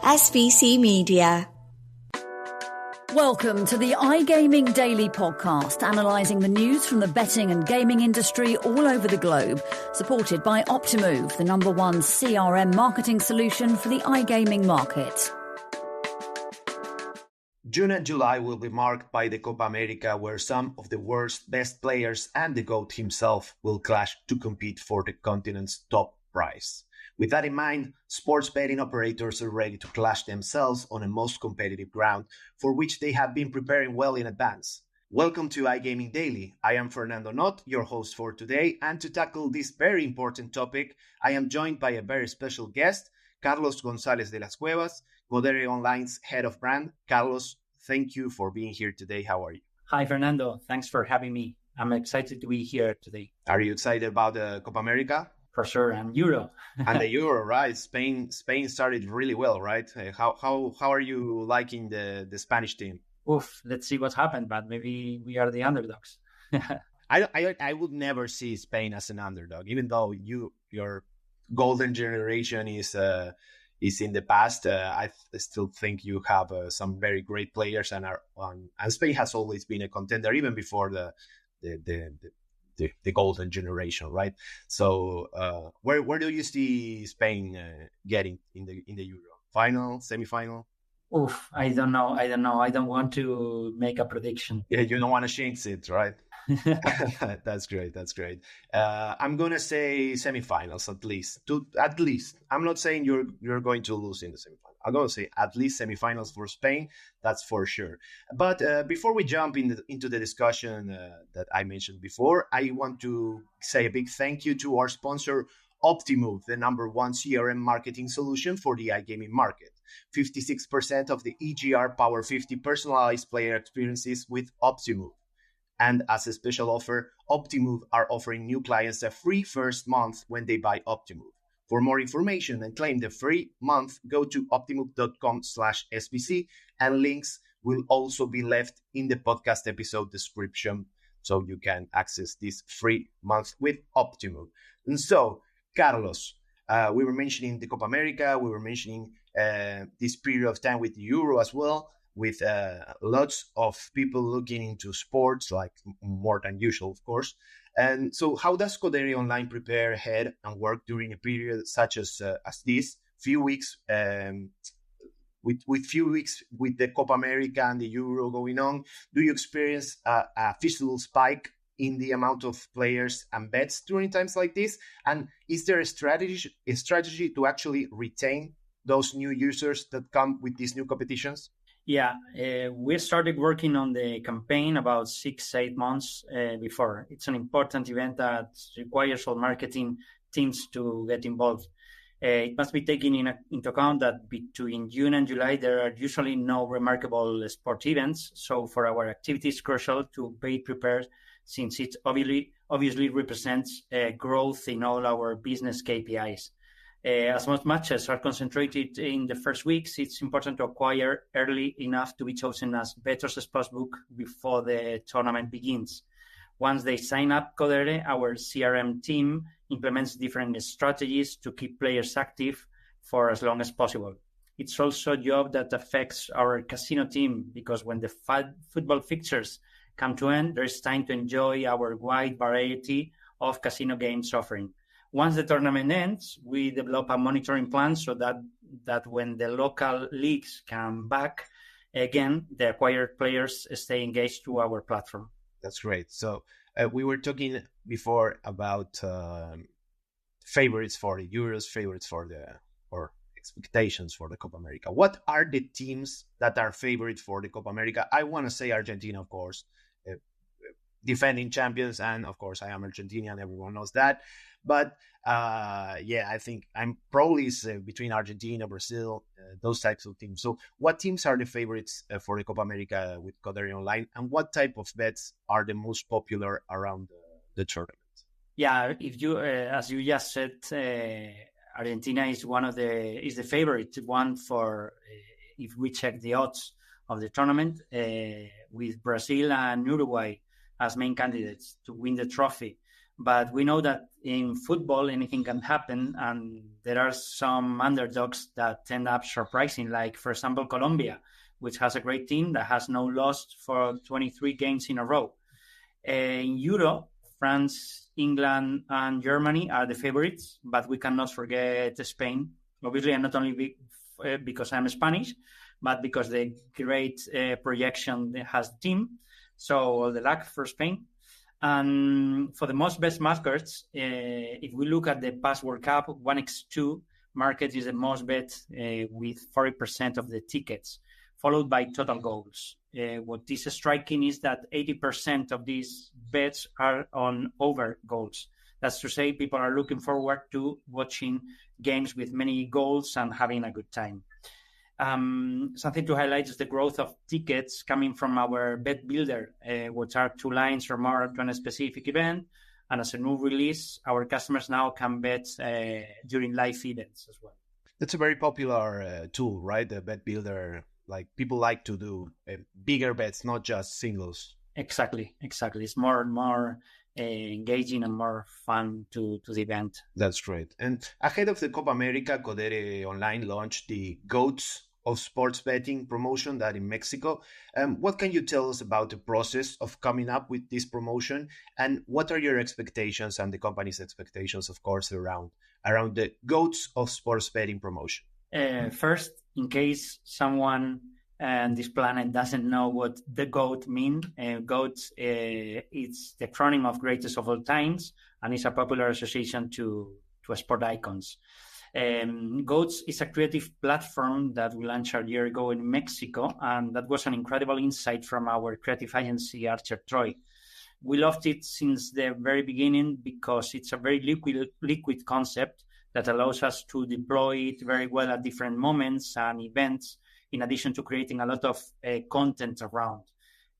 SBC Media. Welcome to the iGaming Daily Podcast, analysing the news from the betting and gaming industry all over the globe, supported by Optimove, the #1 CRM marketing solution for the iGaming market. June and July will be marked by the Copa America, where some of the world's best players and the GOAT himself will clash to compete for the continent's top prize. With that in mind, sports betting operators are ready to clash themselves on a most competitive ground, for which they have been preparing well in advance. Welcome to iGaming Daily. I am Fernando Noodt, your host for today, and to tackle this very important topic, I am joined by a very special guest, Carlos Gonzalez de las Cuevas, Codere Online's head of brand. Carlos, thank you for being here today. How are you? Hi, Fernando. Thanks for having me. I'm excited to be here today. Are you excited about the Copa America? For sure, and Euro. And the Euro, right? Spain started really well, right? How are you liking the Spanish team? Oof, let's see what happened, but maybe we are the underdogs. I would never see Spain as an underdog, even though your golden generation is in the past. I still think you have some very great players, and Spain has always been a contender even before the golden generation, right? So where do you see Spain getting in the Euro? Final, semi-final? Oof, I don't know. I don't want to make a prediction. Yeah, you don't want to jinx it, right? That's great. I'm gonna say semifinals at least. I'm not saying you're going to lose in the semifinals. I'm gonna say at least semifinals for Spain. That's for sure. But before we jump into the discussion that I mentioned before, I want to say a big thank you to our sponsor, Optimove, the #1 CRM marketing solution for the iGaming market. 56% of the EGR Power 50 personalized player experiences with Optimove. And as a special offer, Optimove are offering new clients a free first month when they buy Optimove. For more information and claim the free month, go to optimove.com/SBC, and links will also be left in the podcast episode description so you can access this free month with Optimove. And so, Carlos, we were mentioning the Copa America, we were mentioning this period of time with the Euro as well, with lots of people looking into sports, like more than usual, of course. And so how does Codere Online prepare ahead and work during a period such as this, few weeks, with the Copa America and the Euro going on? Do you experience a visible spike in the amount of players and bets during times like this? And is there a strategy to actually retain those new users that come with these new competitions? Yeah, we started working on the campaign about 6-8 months before. It's an important event that requires all marketing teams to get involved. It must be taken into account that between June and July, there are usually no remarkable sport events. So for our activity, it's crucial to be prepared, since it obviously represents growth in all our business KPIs. As most matches are concentrated in the first weeks, it's important to acquire early enough to be chosen as bettors' sportsbook before the tournament begins. Once they sign up Codere, our CRM team implements different strategies to keep players active for as long as possible. It's also a job that affects our casino team, because when the football fixtures come to end, there's time to enjoy our wide variety of casino games offering. Once the tournament ends, we develop a monitoring plan so that when the local leagues come back again, the acquired players stay engaged to our platform. That's great. So we were talking before about favorites for the Euros, or expectations for the Copa America. What are the teams that are favorite for the Copa America? I want to say Argentina, of course, defending champions, and of course I am Argentinian, everyone knows that. But I think I'm probably between Argentina, Brazil, those types of teams. So what teams are the favorites for the Copa America with Codere Online, and what type of bets are the most popular around the tournament? Yeah, if you, as you just said, Argentina is the favorite one for if we check the odds of the tournament, with Brazil and Uruguay as main candidates to win the trophy. But we know that in football, anything can happen, and there are some underdogs that end up surprising, like, for example, Colombia, which has a great team that has no loss for 23 games in a row. In Euro, France, England, and Germany are the favorites, but we cannot forget Spain. Obviously, and not only because I'm Spanish, but because the great projection has the team. So all the luck for Spain. And for the most best markets, if we look at the past World Cup, 1x2 market is the most bet with 40% of the tickets, followed by total goals. What is striking is that 80% of these bets are on over goals. That's to say, people are looking forward to watching games with many goals and having a good time. Something to highlight is the growth of tickets coming from our bet builder, which are 2 lines or more to a specific event. And as a new release, our customers now can bet during live events as well. That's a very popular tool, right? The bet builder. Like, people like to do bigger bets, not just singles. Exactly. It's more engaging and more fun to the event. That's great. And ahead of the Copa America, Codere Online launched the G.O.A.T of sports betting promotion that in Mexico. What can you tell us about the process of coming up with this promotion, and what are your expectations and the company's expectations, of course, around the G.O.A.T of sports betting promotion? First, in case someone on this planet doesn't know what the G.O.A.T means, G.O.A.T it's the acronym of greatest of all times, and it's a popular association to sport icons. G.O.A.T is a creative platform that we launched a year ago in Mexico, and that was an incredible insight from our creative agency, Archer Troy. We loved it since the very beginning because it's a very liquid concept that allows us to deploy it very well at different moments and events, in addition to creating a lot of content around.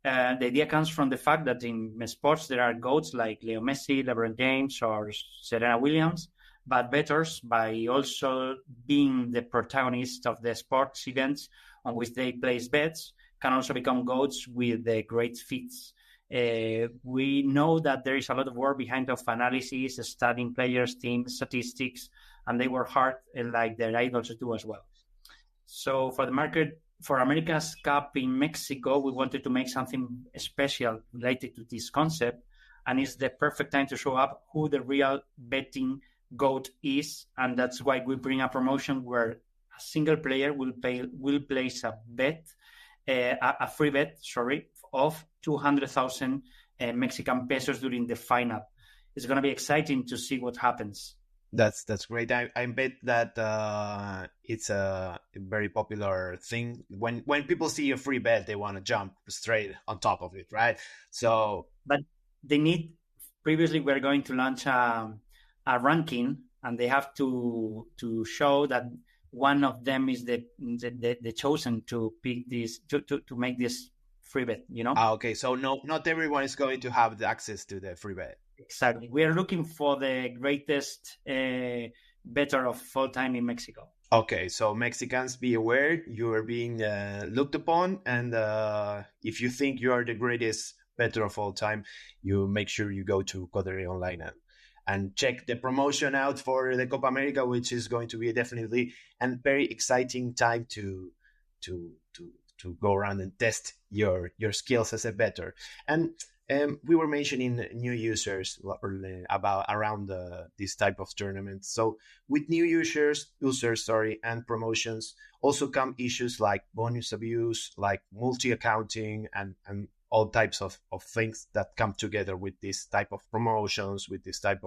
The idea comes from the fact that in sports there are GOATs like Leo Messi, LeBron James, or Serena Williams, but bettors, by also being the protagonist of the sports events on which they place bets, can also become GOATs with the great feats. We know that there is a lot of work behind of analysis, studying players, teams, statistics, and they work hard like their idols do as well. So for the market, for America's Cup in Mexico, we wanted to make something special related to this concept, and it's the perfect time to show up who the real betting GOAT is, and that's why we bring a promotion where a single player will place a free bet, of 200,000 Mexican pesos during the final. It's going to be exciting to see what happens. That's great. I bet that it's a very popular thing. When people see a free bet, they want to jump straight on top of it, right? So, but they need. Previously, we're going to launch a ranking, and they have to show that one of them is the chosen to pick this to make this free bet. Okay, so not everyone is going to have the access to the free bet. Exactly. We are looking for the greatest bettor of all time in Mexico. Okay, so Mexicans, be aware you are being looked upon, and if you think you are the greatest bettor of all time, you make sure you go to Codere Online and check the promotion out for the Copa America, which is going to be definitely a very exciting time to go around and test your skills as a bettor. And we were mentioning new users around this type of tournaments. So with new users, and promotions also come issues like bonus abuse, like multi-accounting, and all types of things that come together with this type of promotions, with this type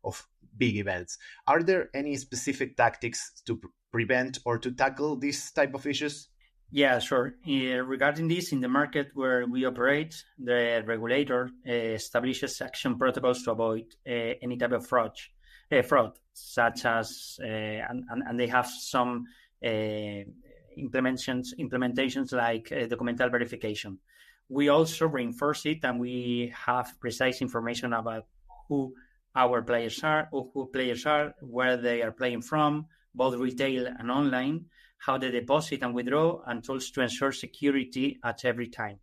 of big events. Are there any specific tactics to prevent or to tackle this type of issues? Yeah, sure. Regarding this, in the market where we operate, the regulator establishes action protocols to avoid any type of fraud, such as, and they have some implementations like documental verification. We also reinforce it, and we have precise information about who our players are, where they are playing from, both retail and online, how they deposit and withdraw, and tools to ensure security at every time.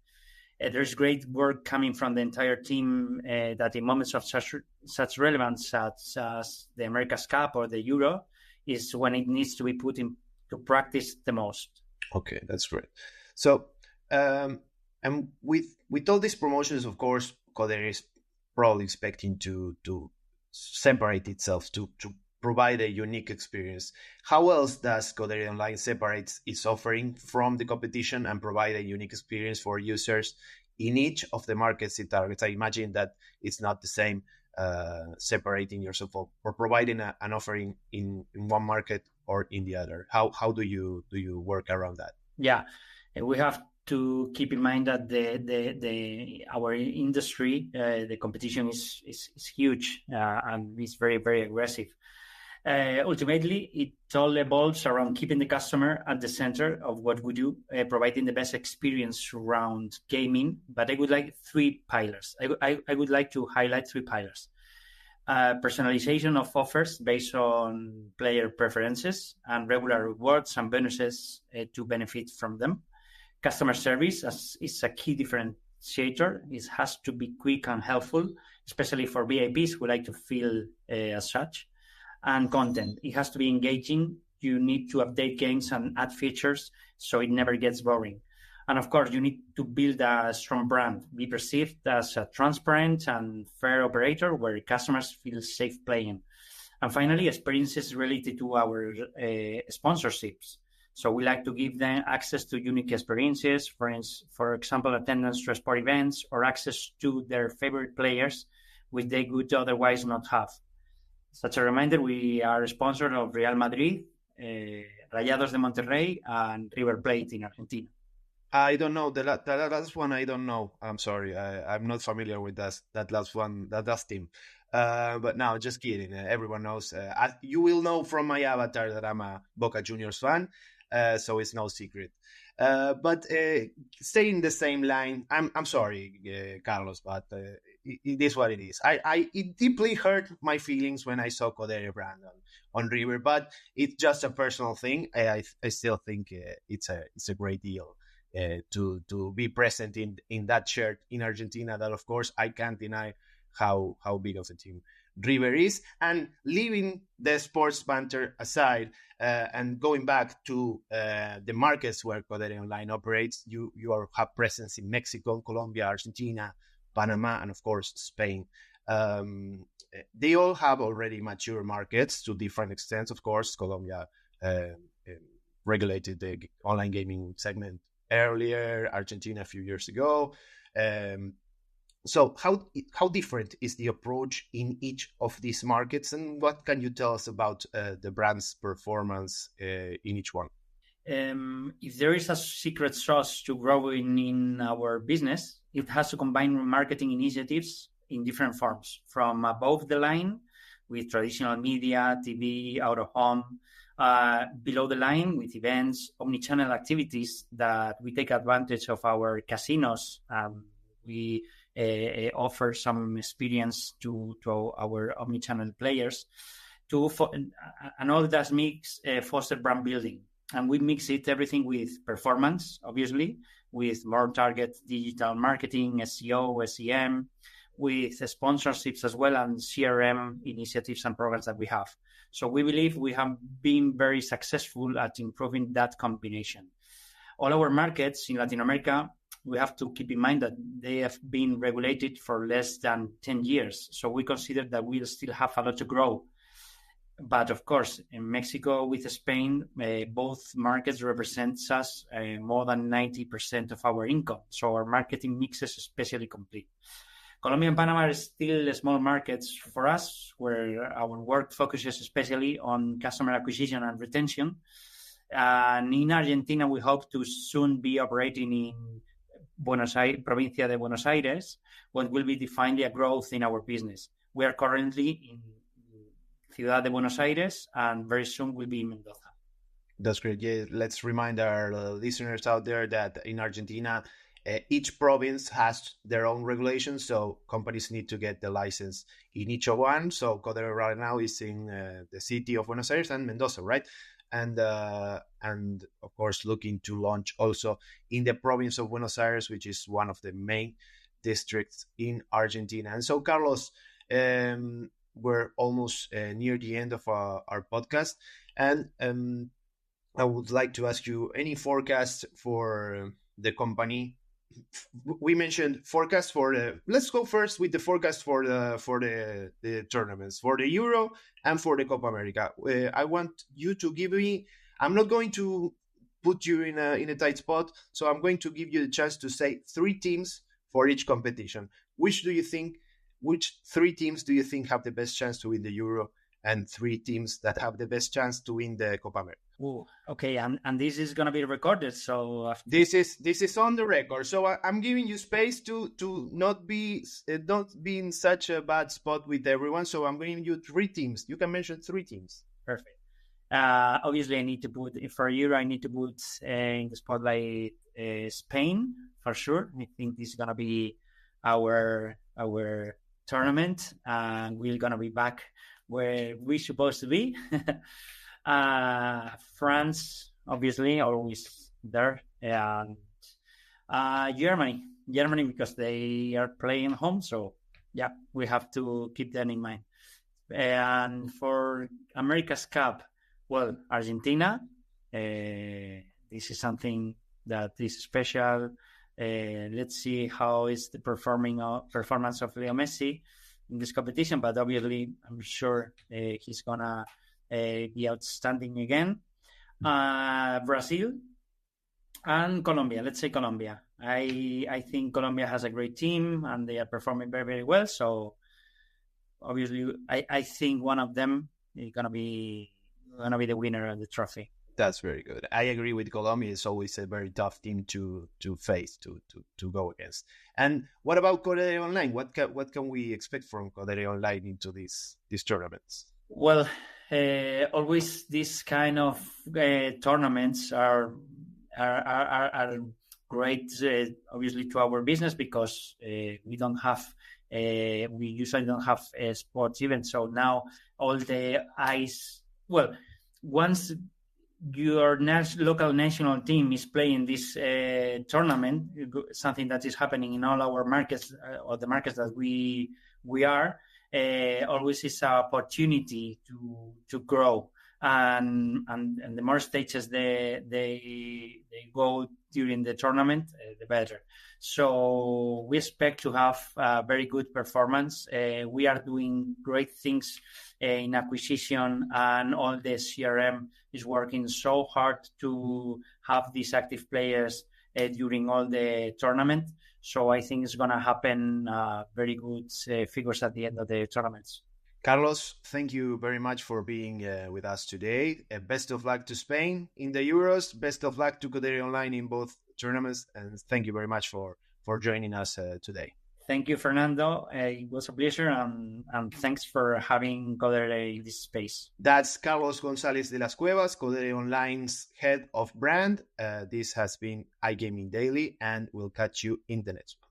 There's great work coming from the entire team that in moments of such relevance such as the America's Cup or the Euro is when it needs to be put into practice the most. Okay, that's great. So, and with all these promotions, of course, Codere is probably expecting to separate itself to provide a unique experience. How else does Codere Online separate its offering from the competition and provide a unique experience for users in each of the markets it targets? I imagine that it's not the same separating yourself or providing an offering in one market or in the other. How do you work around that? Yeah, we have to keep in mind that our industry, the competition is huge and is very, very aggressive. Ultimately, it all evolves around keeping the customer at the center of what we do, providing the best experience around gaming. But I would like three pillars. I would like to highlight three pillars. Personalization of offers based on player preferences and regular rewards and bonuses to benefit from them. Customer service is a key differentiator. It has to be quick and helpful, especially for VIPs who like to feel as such. And content. It has to be engaging. You need to update games and add features so it never gets boring. And of course, you need to build a strong brand, be perceived as a transparent and fair operator where customers feel safe playing. And finally, experiences related to our sponsorships. So we like to give them access to unique experiences, for example, attendance to sport events or access to their favorite players, which they would otherwise not have. Such a reminder, we are sponsored of Real Madrid, Rayados de Monterrey, and River Plate in Argentina. I don't know. The last one, I don't know. I'm sorry. I'm not familiar with that last one, that last team. But no, just kidding. Everyone knows. You will know from my avatar that I'm a Boca Juniors fan, so it's no secret. But staying the same line, I'm sorry, Carlos, but it is what it is. It deeply hurt my feelings when I saw Codere brand on River, but it's just a personal thing. I still think it's a great deal to be present in that shirt in Argentina. That of course I can't deny how big of a team River is. And leaving the sports banter aside and going back to the markets where Codere Online operates, you have presence in Mexico, Colombia, Argentina, Panama, and of course Spain. They all have already mature markets to different extents. Of course, Colombia regulated the online gaming segment earlier, Argentina a few years ago. So how different is the approach in each of these markets, and what can you tell us about the brand's performance in each one? If there is a secret sauce to growing in our business, it has to combine marketing initiatives in different forms, from above the line with traditional media, TV, out of home, below the line with events, omnichannel activities that we take advantage of our casinos. We offer some experience to our omnichannel players, and all that mix foster brand building. And we mix everything with performance, obviously, with more target digital marketing, SEO, SEM, with sponsorships as well, and CRM initiatives and programs that we have. So we believe we have been very successful at improving that combination. All our markets in Latin America, we have to keep in mind that they have been regulated for less than 10 years. So we consider that we'll still have a lot to grow. But of course, in Mexico with Spain, both markets represent us more than 90% of our income. So our marketing mix is especially complete. Colombia and Panama are still small markets for us, where our work focuses especially on customer acquisition and retention. And in Argentina, we hope to soon be operating in Buenos Aires, Provincia de Buenos Aires, what will be defined a growth in our business. We are currently in Ciudad de Buenos Aires, and very soon we'll be in Mendoza. That's great. Yeah, let's remind our listeners out there that in Argentina, each province has their own regulations, so companies need to get the license in each one. So Codere right now is in the city of Buenos Aires and Mendoza, right? and of course looking to launch also in the province of Buenos Aires, which is one of the main districts in Argentina. And so, Carlos, we're almost near the end of our podcast, and I would like to ask you any forecast for the company. We mentioned forecast for the. Let's go first with the forecast for the tournaments, for the Euro and for the Copa America. I want you to give me. I'm not going to put you in a tight spot, so I'm going to give you the chance to say 3 teams for each competition. Which 3 teams do you think have the best chance to win the Euro, and 3 teams that have the best chance to win the Copa America? Ooh, okay, and this is going to be recorded, so this is on the record. So I'm giving you space to not be in such a bad spot with everyone. So I'm giving you 3 teams. You can mention 3 teams. Perfect. Obviously, I need to put for Euro. I need to put in the spotlight Spain for sure. I think this is going to be our tournament, and we're going to be back where we're supposed to be. France, obviously, always there, and Germany, because they are playing home. So yeah, we have to keep that in mind. And for America's Cup, well, Argentina. This is something that is special. Let's see how is the performance of Leo Messi in this competition, but obviously I'm sure he's gonna be outstanding again. Brazil and Colombia. Let's say Colombia. I think Colombia has a great team and they are performing very, very well. So obviously I think one of them is gonna be the winner of the trophy. That's very good. I agree with Colombia. It's always a very tough team to face, to go against. And what about Codere Online? What can we expect from Codere Online into these tournaments? Well, always these kind of tournaments are great, obviously, to our business, because we usually don't have sports events. So now all the eyes, well, once your local national team is playing this tournament, something that is happening in all our markets, or the markets that we are, always is an opportunity to grow, and the more stages they go during the tournament, the better. So we expect to have a very good performance. We are doing great things in acquisition, and all the CRM is working so hard to have these active players during all the tournament. So I think it's going to happen very good figures at the end of the tournaments. Carlos, thank you very much for being with us today. Best of luck to Spain in the Euros. Best of luck to Codere Online in both tournaments. And thank you very much for joining us today. Thank you, Fernando. It was a pleasure, and thanks for having Codere in this space. That's Carlos Gonzalez de las Cuevas, Codere Online's head of brand. This has been iGaming Daily, and we'll catch you in the next one.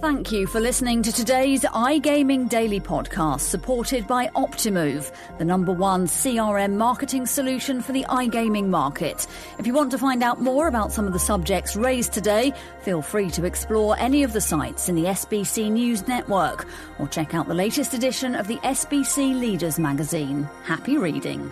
Thank you for listening to today's iGaming Daily podcast, supported by Optimove, the #1 CRM marketing solution for the iGaming market. If you want to find out more about some of the subjects raised today, feel free to explore any of the sites in the SBC News network, or check out the latest edition of the SBC Leaders magazine. Happy reading.